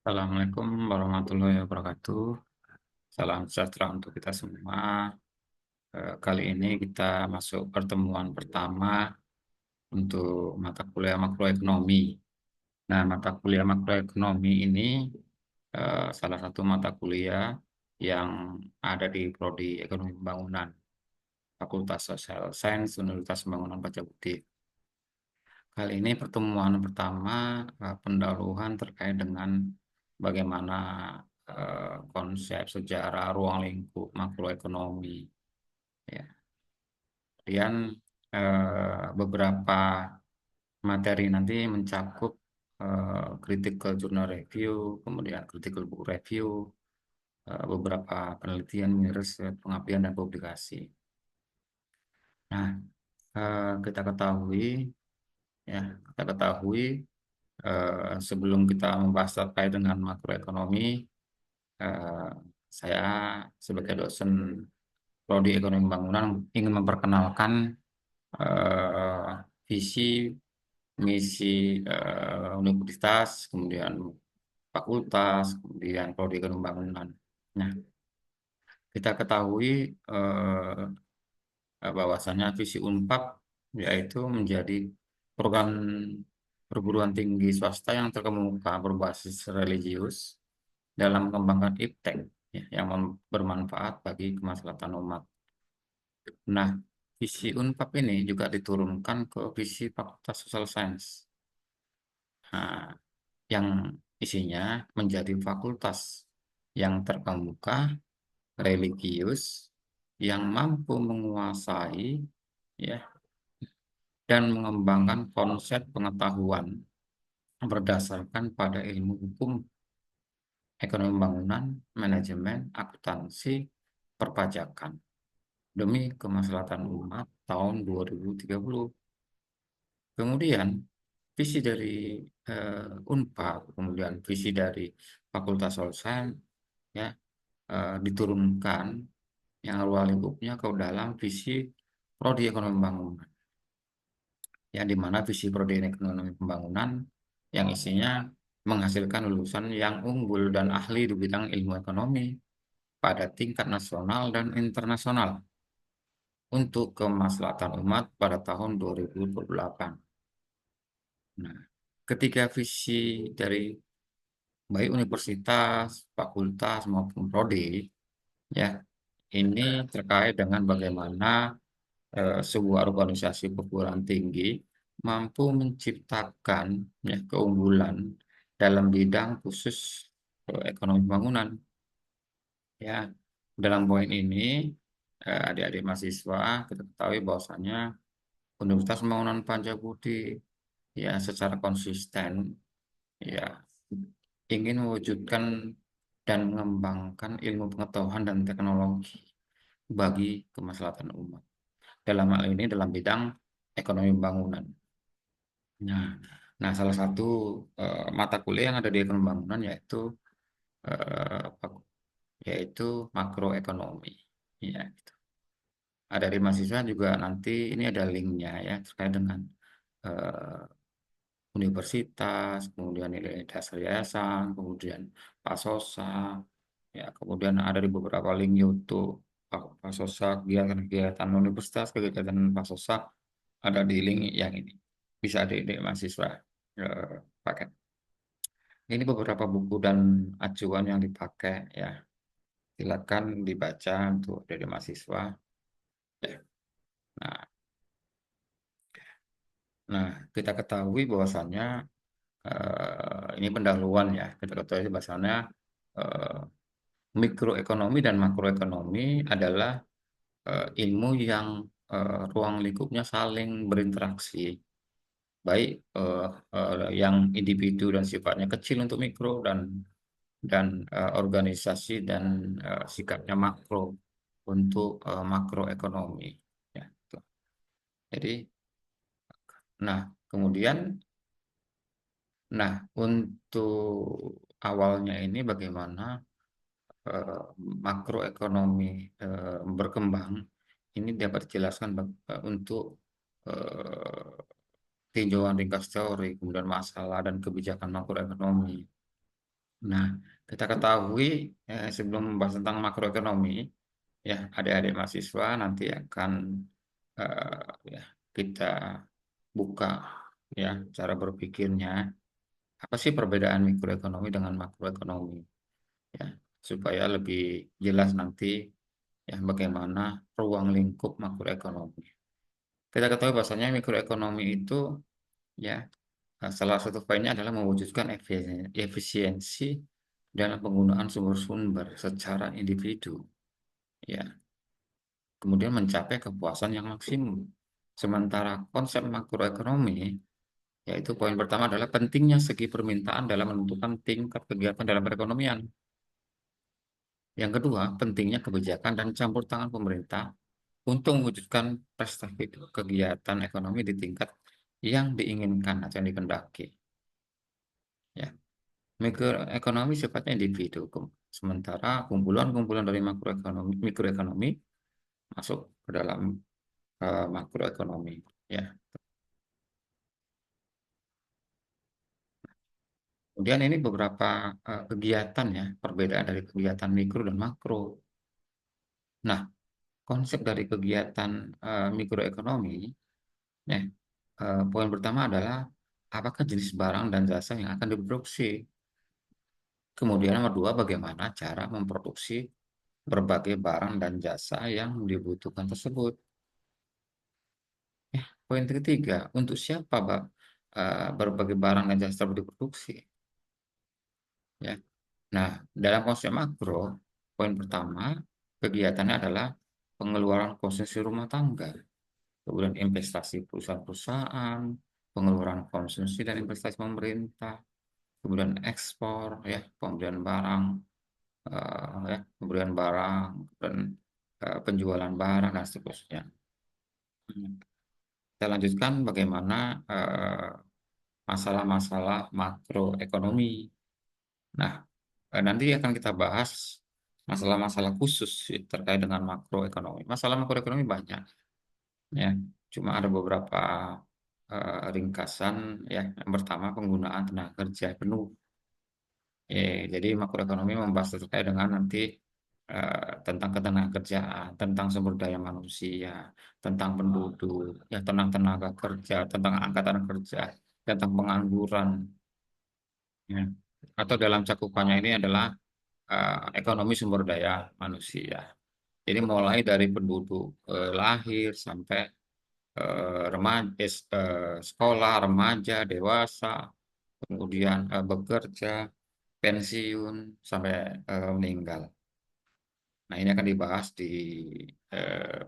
Assalamualaikum warahmatullahi wabarakatuh. Salam sejahtera untuk kita semua. Kali ini kita masuk pertemuan pertama untuk mata kuliah makroekonomi. Nah, mata kuliah makroekonomi ini salah satu mata kuliah yang ada di Prodi Ekonomi Pembangunan, Fakultas Sosial Sains, Universitas Pembangunan Pajabuti. Kali ini pertemuan pertama pendahuluan terkait dengan bagaimana konsep sejarah ruang lingkup makroekonomi. Ya. Kemudian beberapa materi nanti mencakup critical journal review, kemudian critical book review, beberapa penelitian, riset, pengabdian dan publikasi. Nah, kita ketahui ya, kita ketahui sebelum kita membahas terkait dengan makroekonomi, eh, saya sebagai dosen Prodi Ekonomi Pembangunan ingin memperkenalkan eh, visi, misi universitas, kemudian fakultas, kemudian Prodi Ekonomi Pembangunan. Nah, kita ketahui bahwasannya visi Unpad yaitu menjadi program perguruan tinggi swasta yang terkemuka berbasis religius dalam mengembangkan iptek ya, yang bermanfaat bagi kemaslahatan umat. Nah, visi Unpad ini juga diturunkan ke visi Fakultas Social Science, nah, yang isinya menjadi fakultas yang terkemuka, religius, yang mampu menguasai ya dan mengembangkan konsep pengetahuan berdasarkan pada ilmu hukum, ekonomi pembangunan, manajemen, akuntansi, perpajakan demi kemaslahatan umat tahun 2030. Kemudian visi dari Unpad, kemudian visi dari Fakultas Sosial ya diturunkan yang ruang lingkupnya ke dalam visi Prodi Ekonomi Pembangunan. Yang di mana visi Prodi Ekonomi Pembangunan yang isinya menghasilkan lulusan yang unggul dan ahli di bidang ilmu ekonomi pada tingkat nasional dan internasional untuk kemaslahatan umat pada tahun 2028. Nah, ketiga visi dari baik universitas, fakultas maupun prodi ya ini terkait dengan bagaimana sebuah organisasi perguruan tinggi mampu menciptakan ya, keunggulan dalam bidang khusus ekonomi bangunan. Ya, dalam poin ini adik-adik mahasiswa kita ketahui bahwasannya Universitas Pembangunan Pancabudi ya secara konsisten ya ingin mewujudkan dan mengembangkan ilmu pengetahuan dan teknologi bagi kemaslahatan umat. Dalam hal ini dalam bidang ekonomi bangunan. Nah, nah, salah satu mata kuliah yang ada di ekonomi bangunan eh, yaitu makroekonomi. Ya, gitu. Ada dari mahasiswa juga nanti ini ada linknya ya terkait dengan eh, universitas, kemudian nilai dasar yayasan, kemudian Pasosa, ya kemudian ada di beberapa link YouTube Pasosa, kegiatan-kegiatan universitas, kegiatan Pasosa ada di link yang ini. Bisa adik-adik mahasiswa pakai. Ini beberapa buku dan acuan yang dipakai ya. Silakan dibaca untuk dari mahasiswa. Ya. Nah, nah, kita ketahui bahwasannya ini pendahuluan ya. Kita ketahui bahwasannya eh, mikroekonomi dan makroekonomi adalah ilmu yang ruang lingkupnya saling berinteraksi, baik yang individu dan sifatnya kecil untuk mikro dan organisasi dan sikapnya makro untuk makroekonomi. Ya, gitu. Jadi, nah kemudian, nah untuk awalnya ini bagaimana eh, makroekonomi berkembang ini dapat dijelaskan untuk eh, tinjauan ringkas teori, kemudian masalah dan kebijakan makroekonomi. Nah, kita ketahui sebelum membahas tentang makroekonomi, ya adik-adik mahasiswa nanti akan ya kita buka ya cara berpikirnya. Apa sih perbedaan mikroekonomi dengan makroekonomi? Ya, supaya lebih jelas nanti ya bagaimana ruang lingkup makroekonomi. Kita ketahui bahwasanya mikroekonomi itu ya salah satu poinnya adalah mewujudkan efisiensi dalam penggunaan sumber-sumber secara individu, ya. Kemudian mencapai kepuasan yang maksimum. Sementara konsep makroekonomi, yaitu poin pertama adalah pentingnya segi permintaan dalam menentukan tingkat kegiatan dalam perekonomian. Yang kedua, pentingnya kebijakan dan campur tangan pemerintah untuk mewujudkan prestasi kegiatan ekonomi di tingkat yang diinginkan atau yang dikehendaki. Ya, mikroekonomi sifatnya individu, sementara kumpulan-kumpulan dari mikroekonomi masuk ke dalam makroekonomi. Ya, kemudian ini beberapa kegiatan ya, perbedaan dari kegiatan mikro dan makro. Nah, konsep dari kegiatan mikroekonomi, ya, poin pertama adalah apakah jenis barang dan jasa yang akan diproduksi. Kemudian nomor dua, bagaimana cara memproduksi berbagai barang dan jasa yang dibutuhkan tersebut. Poin ketiga, untuk siapa berbagai barang dan jasa tersebut diproduksi? Ya. Nah, dalam konsep makro, poin pertama, kegiatannya adalah pengeluaran konsumsi rumah tangga, kemudian investasi perusahaan-perusahaan, pengeluaran konsumsi dan investasi pemerintah, kemudian ekspor, ya, pembelian barang, ya, pembelian barang dan penjualan barang dan seterusnya. Kita lanjutkan bagaimana masalah-masalah makroekonomi. Nah, nanti akan kita bahas masalah-masalah khusus terkait dengan makroekonomi. Masalah makroekonomi banyak, ya. Cuma ada beberapa ringkasan, ya. Yang pertama, penggunaan tenaga kerja penuh. Jadi makroekonomi membahas terkait dengan nanti tentang ketenagakerjaan, tentang sumber daya manusia, tentang penduduk, ya, tentang tenaga kerja, tentang angkatan kerja, tentang pengangguran, ya. Atau dalam cakupannya ini adalah ekonomi sumber daya manusia. Jadi mulai dari penduduk lahir sampai remaja, sekolah, remaja, dewasa, kemudian bekerja, pensiun sampai meninggal. Nah, ini akan dibahas di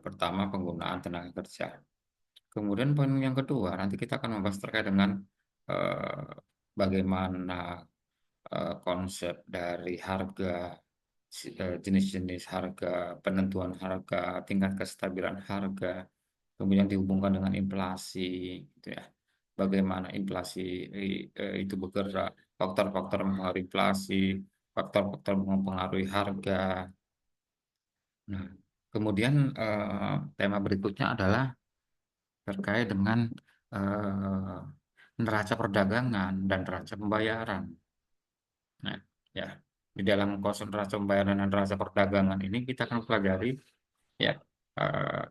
pertama penggunaan tenaga kerja. Kemudian poin yang kedua, nanti kita akan membahas terkait dengan eh, bagaimana konsep dari harga, jenis-jenis harga, penentuan harga, tingkat kestabilan harga, kemudian dihubungkan dengan inflasi, gitu ya. Bagaimana inflasi itu bergerak, faktor-faktor mempengaruhi inflasi, faktor-faktor mempengaruhi harga. Nah, kemudian tema berikutnya adalah terkait dengan eh, neraca perdagangan dan neraca pembayaran. Nah, ya, di dalam konsep neraca pembayaran dan neraca perdagangan ini kita akan pelajari ya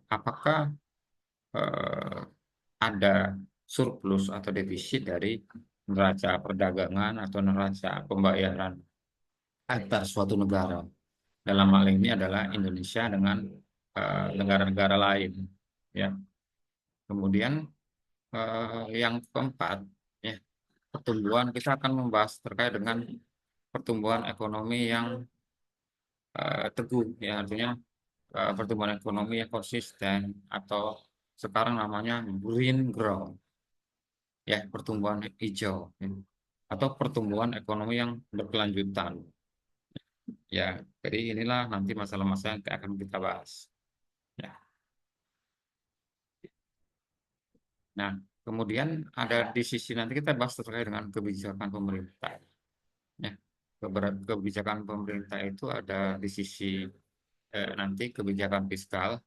apakah eh, ada surplus atau defisit dari neraca perdagangan atau neraca pembayaran antar suatu negara. Dalam hal ini adalah Indonesia dengan negara-negara lain. Ya, kemudian yang keempat, ya, pertumbuhan kita akan membahas terkait dengan pertumbuhan ekonomi yang teguh, ya artinya pertumbuhan ekonomi yang konsisten atau sekarang namanya green growth, ya pertumbuhan hijau, ya. Atau pertumbuhan ekonomi yang berkelanjutan, ya. Jadi inilah nanti masalah-masalah yang akan kita bahas, ya. Nah, kemudian ada di sisi nanti kita bahas terkait dengan kebijakan pemerintah, ya. Kebijakan pemerintah itu ada di sisi nanti kebijakan fiskal,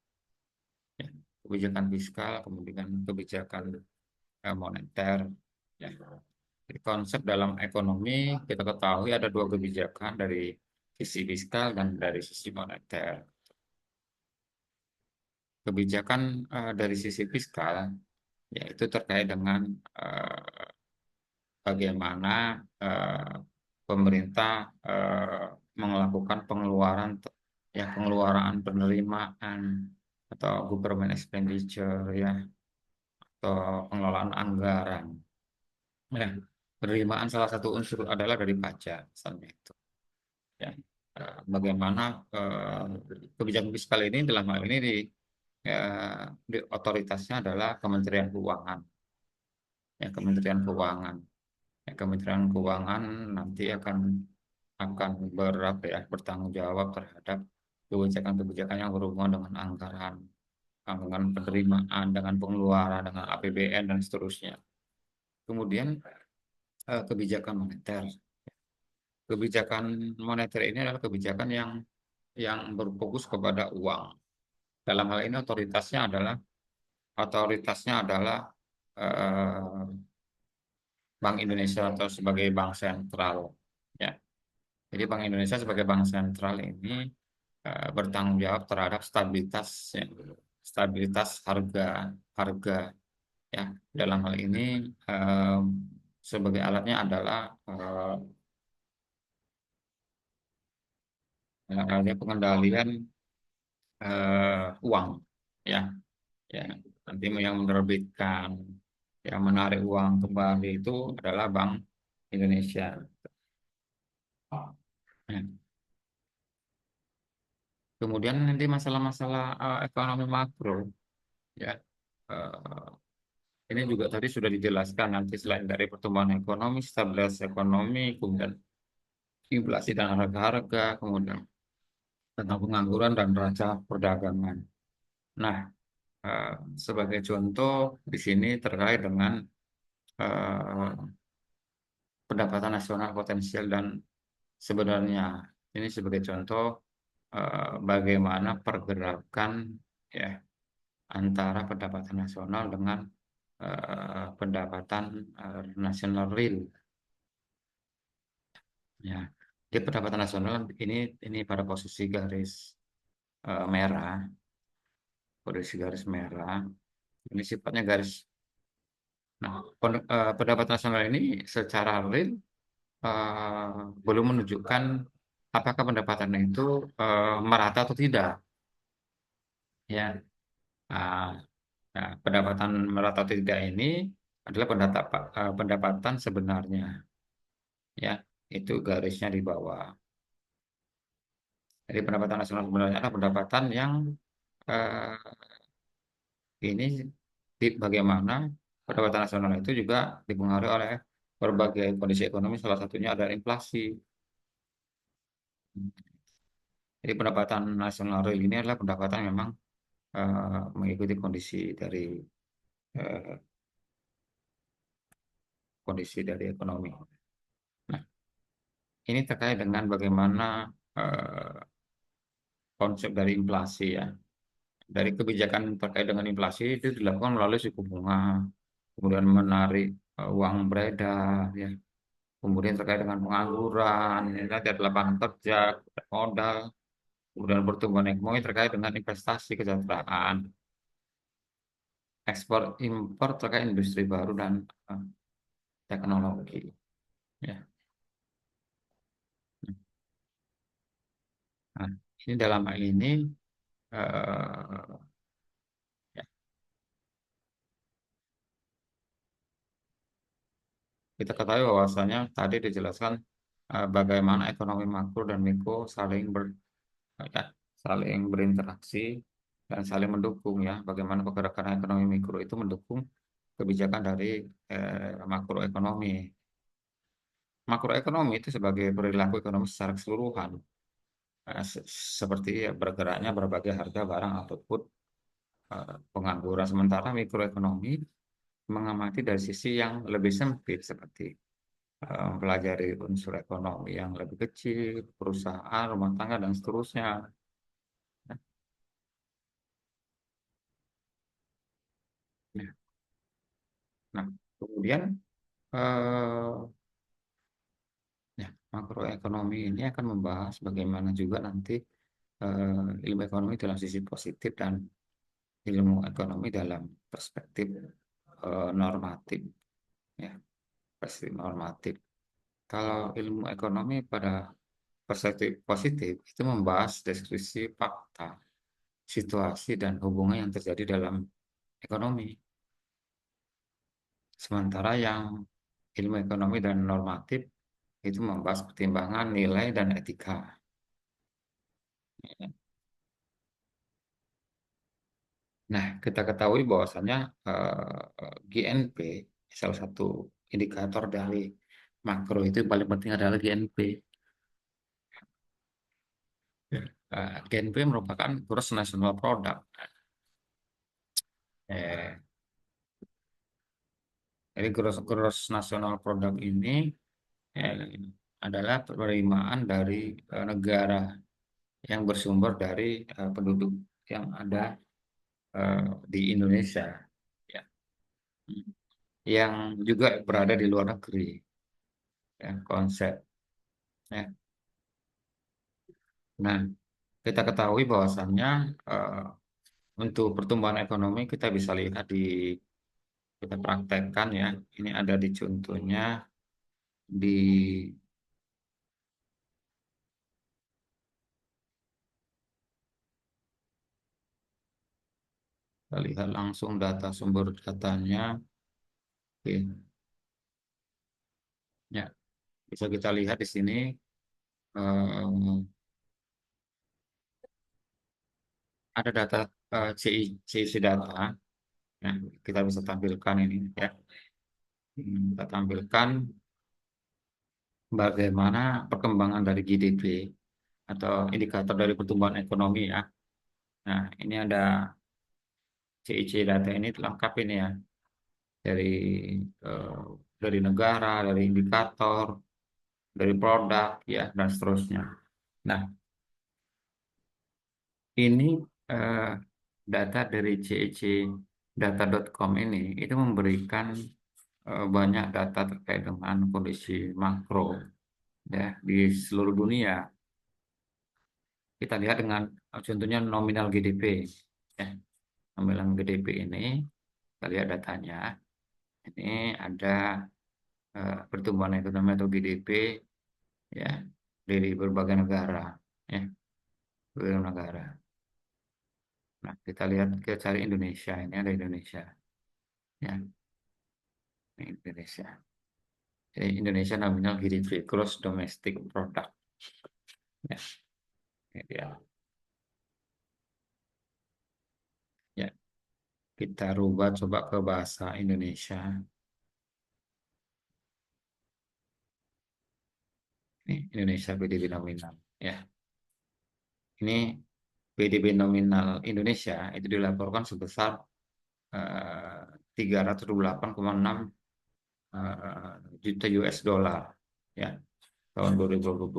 ya. Kebijakan fiskal, kemudian kebijakan moneter, ya. Jadi konsep dalam ekonomi kita ketahui ada dua kebijakan dari sisi fiskal dan dari sisi moneter. Kebijakan dari sisi fiskal yaitu terkait dengan eh, bagaimana eh, pemerintah melakukan pengeluaran ya pengeluaran penerimaan atau government expenditure ya atau pengelolaan anggaran. Ya, penerimaan salah satu unsur adalah dari pajak misalnya itu. Ya, bagaimana kebijakan fiskal ini dalam hal ini di otoritasnya adalah Kementerian Keuangan. Ya, Kementerian Keuangan. Ya, Kementerian Keuangan nanti akan berapa ya bertanggung jawab terhadap kebijakan-kebijakan yang berhubungan dengan anggaran, dengan penerimaan, dengan pengeluaran, dengan APBN dan seterusnya. Kemudian kebijakan moneter. Kebijakan moneter ini adalah kebijakan yang berfokus kepada uang. Dalam hal ini otoritasnya adalah eh, Bank Indonesia atau sebagai bank sentral. Ya, jadi Bank Indonesia sebagai bank sentral ini bertanggung jawab terhadap stabilitas ya, stabilitas harga harga ya. Dalam hal ini eh, sebagai alatnya adalah ada pengendalian uang ya ya nanti yang menerbitkan yang menarik uang kembali itu adalah Bank Indonesia. Ya. Kemudian nanti masalah-masalah ekonomi makro ya eh, ini juga tadi sudah dijelaskan nanti selain dari pertumbuhan ekonomi, stabilitas ekonomi, kemudian inflasi dan harga-harga, kemudian tentang pengangguran dan neraca perdagangan. Nah, eh, sebagai contoh di sini terkait dengan eh, pendapatan nasional potensial dan sebenarnya ini sebagai contoh bagaimana pergerakan ya antara pendapatan nasional dengan pendapatan nasional real ya. Di pendapatan nasional ini pada posisi garis merah, posisi garis merah. Ini sifatnya garis. Nah, pendapatan nasional ini secara real eh, belum menunjukkan apakah pendapatan itu merata atau tidak ya. Ah, nah, pendapatan merata atau tidak ini adalah pendapatan sebenarnya ya, itu garisnya di bawah. Jadi pendapatan nasional sebenarnya adalah pendapatan yang eh, ini bagaimana pendapatan nasional itu juga dipengaruhi oleh berbagai kondisi ekonomi, salah satunya adalah inflasi. Jadi pendapatan nasional real ini adalah pendapatan yang memang mengikuti eh, kondisi dari ekonomi. Nah, ini terkait dengan bagaimana eh, konsep dari inflasi ya. Dari kebijakan terkait dengan inflasi itu dilakukan melalui suku bunga, kemudian menarik uang beredar, ya. Kemudian terkait dengan pengangguran, ya, ada lapangan kerja, modal, kemudian pertumbuhan ekonomi terkait dengan investasi, kesejahteraan, ekspor impor terkait industri baru dan eh, teknologi. Ya. Nah, ini dalam hal ini ya, kita ketahui bahwasanya tadi dijelaskan bagaimana ekonomi makro dan mikro ya, saling berinteraksi dan saling mendukung ya. Bagaimana pergerakan ekonomi mikro itu mendukung kebijakan dari makroekonomi. Makroekonomi itu sebagai perilaku ekonomi secara keseluruhan, seperti ya, bergeraknya berbagai harga barang ataupun pengangguran. Sementara mikroekonomi mengamati dari sisi yang lebih sempit seperti mempelajari unsur ekonomi yang lebih kecil, perusahaan, rumah tangga dan seterusnya. Nah, kemudian eh, ya, makroekonomi ini akan membahas bagaimana juga nanti ilmu ekonomi dalam sisi positif dan ilmu ekonomi dalam perspektif normatif, ya, perspektif normatif. Kalau ilmu ekonomi pada perspektif positif itu membahas deskripsi fakta, situasi dan hubungan yang terjadi dalam ekonomi. Sementara yang ilmu ekonomi dan normatif itu membahas pertimbangan nilai dan etika. Nah, kita ketahui bahwasannya GNP salah satu indikator dari makro itu yang paling penting adalah GNP. Ya. GNP merupakan gross national product. Eh, jadi gross national product ini eh, adalah penerimaan dari negara yang bersumber dari penduduk yang ada di Indonesia, ya, yang juga berada di luar negeri, ya, konsep. Ya. Nah, kita ketahui bahwasannya eh, untuk pertumbuhan ekonomi kita bisa lihat kita praktekkan ya. Ini ada di contohnya di kita lihat langsung data sumber datanya. Oke. Ya, bisa kita lihat di sini eh, ada data CIC data. Ya, kita bisa tampilkan ini ya. Kita tampilkan bagaimana perkembangan dari GDP atau indikator dari pertumbuhan ekonomi ya. Nah, ini ada CIC data ini lengkap ini ya dari eh, dari negara, dari indikator, dari produk ya dan seterusnya. Nah, ini eh, data dari CICdata.com ini itu memberikan banyak data terkait dengan kondisi makro ya di seluruh dunia. Kita lihat dengan contohnya nominal GDP ya. Nominal GDP ini kita lihat datanya. Ini ada pertumbuhan ekonomi atau GDP ya dari berbagai negara ya berbagai negara. Nah, kita lihat kita cari Indonesia, ini ada Indonesia ya, ini Indonesia. Jadi Indonesia nominal GDP gross domestic product ya, ini dia. Ya, kita rubah coba ke bahasa Indonesia. Ini Indonesia PDB nominal ya. Ini PDB nominal Indonesia itu dilaporkan sebesar 328,6 juta US dollar ya tahun 2022.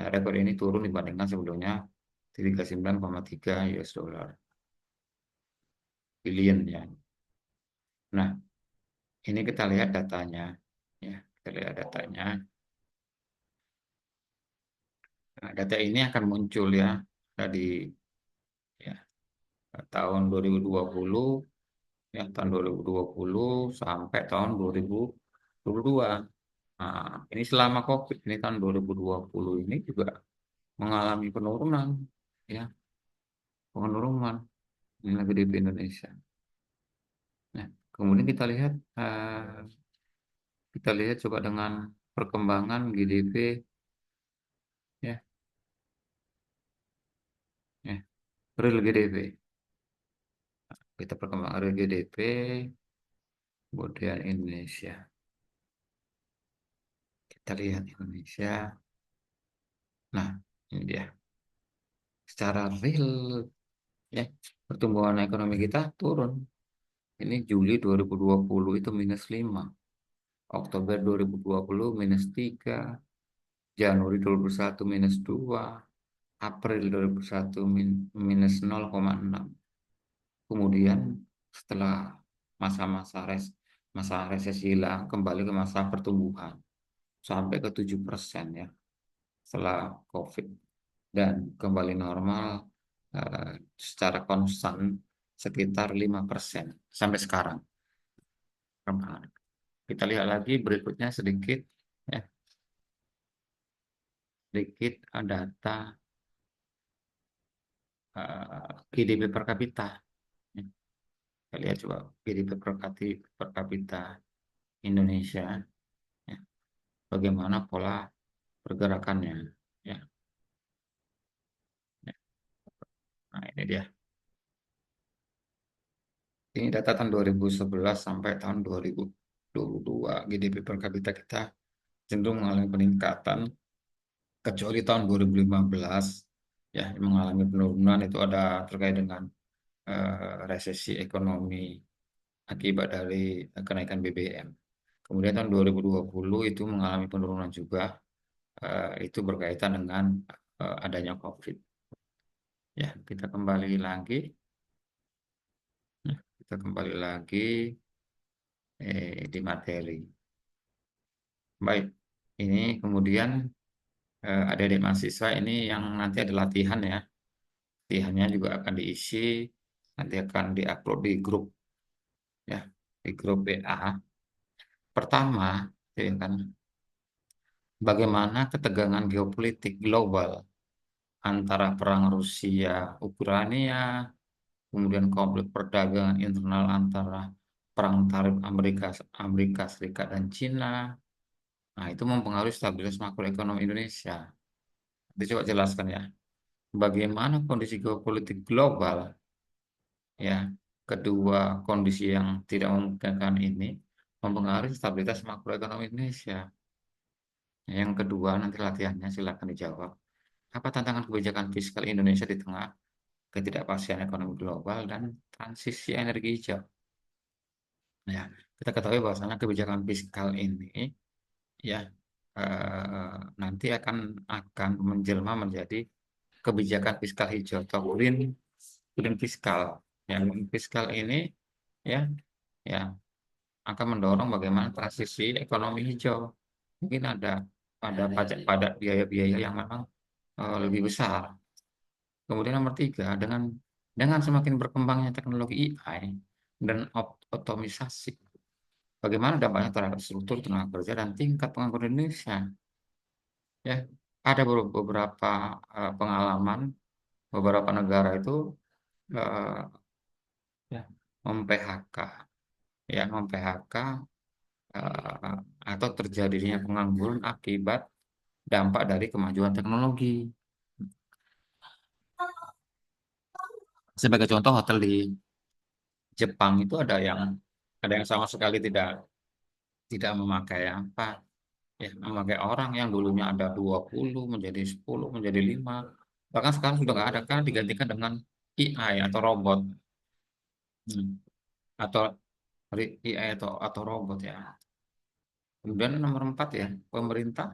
Nah, rekor ini turun dibandingkan sebelumnya 39,3 US dollar billion ya. Nah, ini kita lihat datanya ya, kita lihat datanya. Nah, data ini akan muncul ya dari ya, tahun 2020 ya tahun 2020 sampai tahun 2022. Nah, ini selama COVID ini tahun 2020 ini juga mengalami penurunan ya, penurunan nilai GDP Indonesia. Nah, kemudian kita lihat coba dengan perkembangan GDP ya, ya, real GDP. Kita perkembangan real GDP kemudian Indonesia. Kita lihat Indonesia. Nah, ini dia. Secara real ya, pertumbuhan ekonomi kita turun. Ini Juli 2020 itu -5, Oktober 2020 -3, Januari 2021 -2, April 2021 -0,6. Kemudian setelah masa-masa masa resesi hilang, kembali ke masa pertumbuhan sampai ke 7% ya setelah COVID, dan kembali normal eh, secara konstan sekitar 5% sampai sekarang. Kita lihat lagi berikutnya sedikit ya, sedikit data GDP per kapita. Ya. Kita lihat coba GDP per kapita Indonesia, ya. Bagaimana pola pergerakannya, ya. Ya. Nah, ini dia. Ini data tahun 2011 sampai tahun 2022. GDP per kapita kita cenderung mengalami peningkatan, kecuali tahun 2015 ya mengalami penurunan. Itu ada terkait dengan resesi ekonomi akibat dari kenaikan BBM. Kemudian tahun 2020 itu mengalami penurunan juga, itu berkaitan dengan adanya COVID. Ya, kita kembali lagi. Ya, kita kembali lagi di materi. Baik, ini kemudian adik-adik mahasiswa ini yang nanti ada latihan ya. Latihannya juga akan diisi, nanti akan diupload di grup ya, di grup WA. Pertama, ya kan, bagaimana ketegangan geopolitik global antara perang Rusia-Ukraina, kemudian konflik perdagangan internal antara perang tarif Amerika Serikat dan Cina. Nah, itu mempengaruhi stabilitas makroekonomi Indonesia. Nanti coba jelaskan ya, bagaimana kondisi geopolitik global ya, kedua kondisi yang tidak memungkinkan ini mempengaruhi stabilitas makroekonomi Indonesia. Yang kedua, nanti latihannya silakan dijawab. Apa tantangan kebijakan fiskal Indonesia di tengah ketidakpastian ekonomi global dan transisi energi hijau? Ya, kita ketahui bahwasanya kebijakan fiskal ini ya nanti akan menjelma menjadi kebijakan fiskal hijau atau green fiskal. Yang green fiskal ini ya ya akan mendorong bagaimana transisi ekonomi hijau. Mungkin ada pajak padat biaya-biaya yang memang lebih besar. Kemudian nomor tiga, dengan semakin berkembangnya teknologi AI dan otomisasi, bagaimana dampaknya terhadap struktur tenaga kerja dan tingkat pengangguran Indonesia? Ya, ada beberapa pengalaman beberapa negara itu eh, ya, mem-PHK, ya mem-PHK eh, atau terjadinya pengangguran akibat dampak dari kemajuan teknologi. Sebagai contoh, hotel di Jepang itu ada yang sama sekali tidak tidak memakai apa ya, memakai orang yang dulunya ada 20 menjadi 10 menjadi 5, bahkan sekarang sudah nggak ada karena digantikan dengan AI atau robot. Hmm. atau AI atau robot ya. Kemudian nomor 4 ya, pemerintah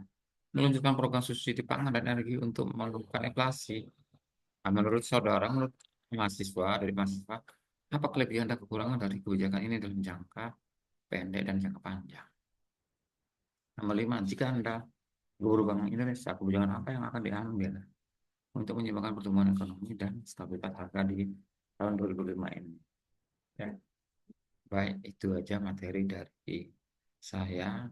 meluncurkan program subsidi pangan dan energi untuk menurunkan inflasi. Nah, menurut saudara, menurut mahasiswa, apa kelebihan dan kekurangan dari kebijakan ini dalam jangka pendek dan jangka panjang? Nomor 5, jika Anda guru Bank Indonesia, kebijakan apa yang akan diambil untuk menyeimbangkan pertumbuhan ekonomi dan stabilitas harga di tahun 2005 ini? Ya, baik, itu aja materi dari saya.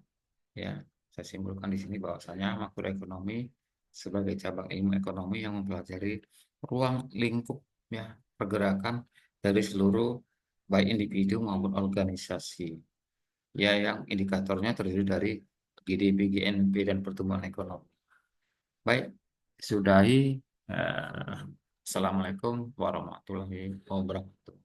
Ya, saya simpulkan di sini bahwasanya makroekonomi sebagai cabang ilmu ekonomi yang mempelajari ruang lingkup ya pergerakan dari seluruh baik individu maupun organisasi. Ya, yang indikatornya terdiri dari GDP, GNP, dan pertumbuhan ekonomi. Baik, sudahi. eh, Assalamualaikum warahmatullahi wabarakatuh.